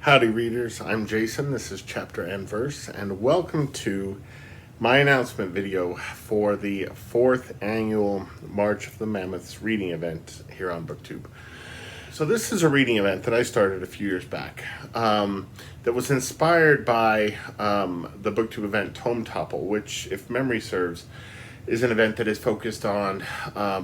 Howdy readers, I'm Jason, this is Chapter and Verse, and welcome to my announcement video for the 4th annual March of the Mammoths reading event here on Booktube. So this is a reading event that I started a few years back that was inspired by the Booktube event Tome Topple, which, if memory serves, is an event that is focused on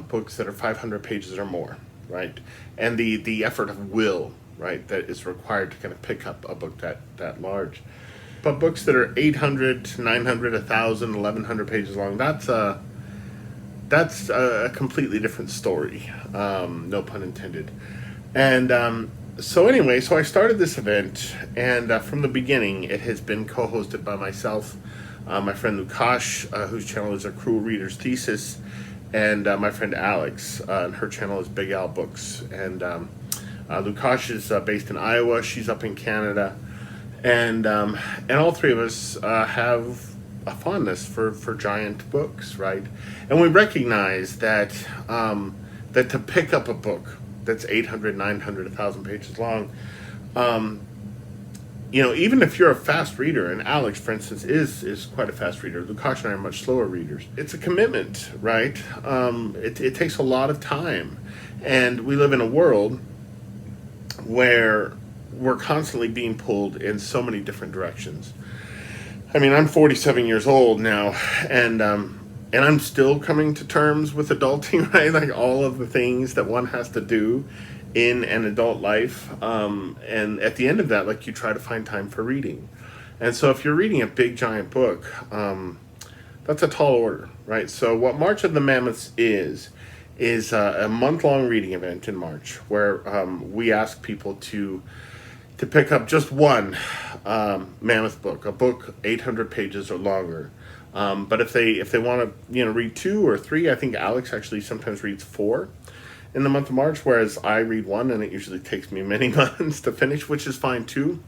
books that are 500 pages or more, right? And the effort of will, right, that is required to kind of pick up a book that large. But books that are 800, 900, 1,000, 1,100 pages long, that's a completely different story, no pun intended. And so anyway, so I started this event, and from the beginning, it has been co-hosted by myself, my friend Lukas, whose channel is A Cruel Reader's Thesis, and my friend Alex, and her channel is Big Al Books. And Lukas is based in Iowa, she's up in Canada, and all three of us have a fondness for giant books, right? And we recognize that that to pick up a book that's 800, 900, 1,000 pages long, you know, even if you're a fast reader, and Alex, for instance, is quite a fast reader, Lukas and I are much slower readers. It's a commitment, right? It takes a lot of time, and we live in a world where we're constantly being pulled in so many different directions. I mean, I'm 47 years old now, and I'm still coming to terms with adulting, right? Like all of the things that one has to do in an adult life. And at the end of that, like, you try to find time for reading. And so if you're reading a big, giant book, that's a tall order, right? So what March of the Mammoths is a month-long reading event in March where we ask people to pick up just one mammoth book, a book 800 pages or longer. But if they want to read 2 or 3, I think Alex actually sometimes reads 4 in the month of March, whereas I read 1, and it usually takes me many months to finish, which is fine too.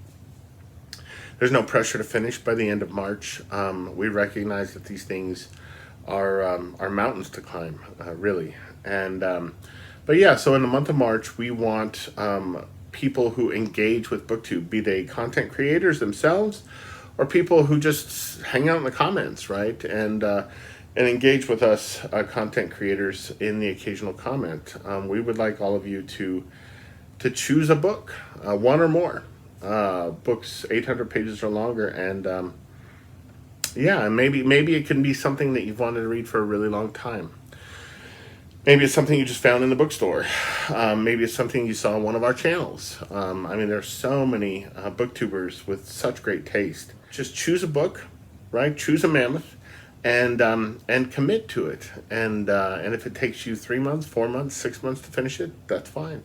There's no pressure to finish by the end of March. We recognize that these things are mountains to climb, really. And but yeah, so in the month of March, we want people who engage with Booktube, be they content creators themselves or people who just hang out in the comments, right? And engage with us content creators in the occasional comment. We would like all of you to choose a book, one or more, books 800 pages or longer, and yeah, maybe it can be something that you've wanted to read for a really long time. Maybe it's something you just found in the bookstore. Maybe it's something you saw on one of our channels. I mean, there's so many booktubers with such great taste. Just choose a book, right? Choose a mammoth, and commit to it. And if it takes you 3 months, 4 months, 6 months to finish it, that's fine.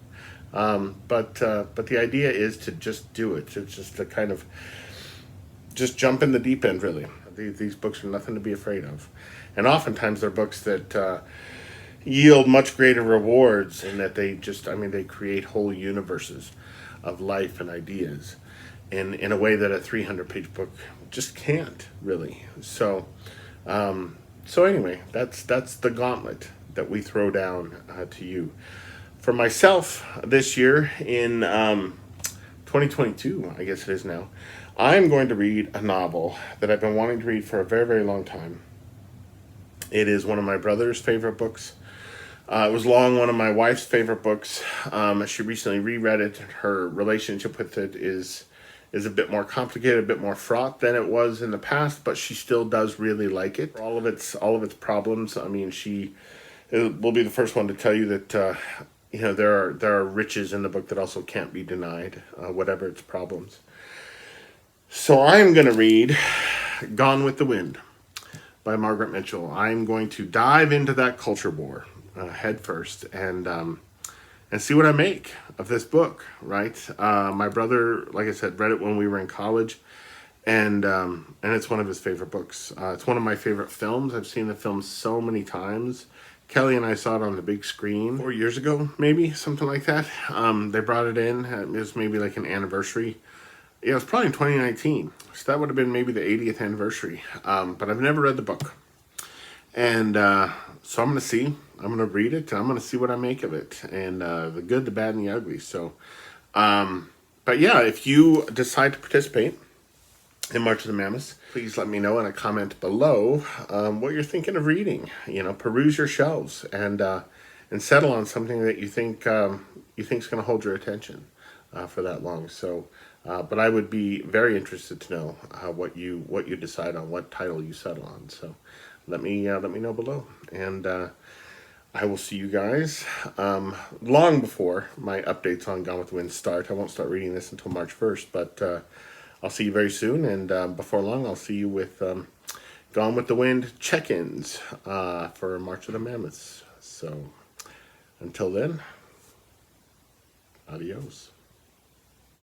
But the idea is to just do it. It's just to kind of just jump in the deep end, really. These books are nothing to be afraid of. And oftentimes they're books that yield much greater rewards in that they just, I mean, they create whole universes of life and ideas in a way that a 300-page book just can't, really. So anyway, that's the gauntlet that we throw down to you. For myself, this year in 2022, I guess it is now, I'm going to read a novel that I've been wanting to read for a very, very long time. It is one of my brother's favorite books. It was long one of my wife's favorite books. She recently reread it. Her relationship with it is a bit more complicated, a bit more fraught than it was in the past, but she still does really like it. For all of its problems, I mean, she will be the first one to tell you that there are riches in the book that also can't be denied, whatever its problems. So I'm going to read Gone with the Wind by Margaret Mitchell. I'm going to dive into that culture war head first and and see what I make of this book, right? My brother, like I said, read it when we were in college, and it's one of his favorite books. It's one of my favorite films. I've seen the film so many times. Kelly and I saw it on the big screen 4 years ago, maybe, something like that. They brought it in. It was maybe like an anniversary. Yeah, it was probably in 2019. So that would have been maybe the 80th anniversary. But I've never read the book. And so I'm going to see. I'm going to read it, and I'm going to see what I make of it. And the good, the bad, and the ugly. So, but yeah, if you decide to participate in March of the Mammoths, please let me know in a comment below what you're thinking of reading. You know, peruse your shelves and settle on something that you think is going to hold your attention for that long. So, but I would be very interested to know what you decide on, what title you settle on. So, let me know below, and I will see you guys long before my updates on Gone with the Wind start. I won't start reading this until March 1st, but I'll see you very soon, and before long, I'll see you with Gone with the Wind check-ins for March of the Mammoths. So, until then, adios.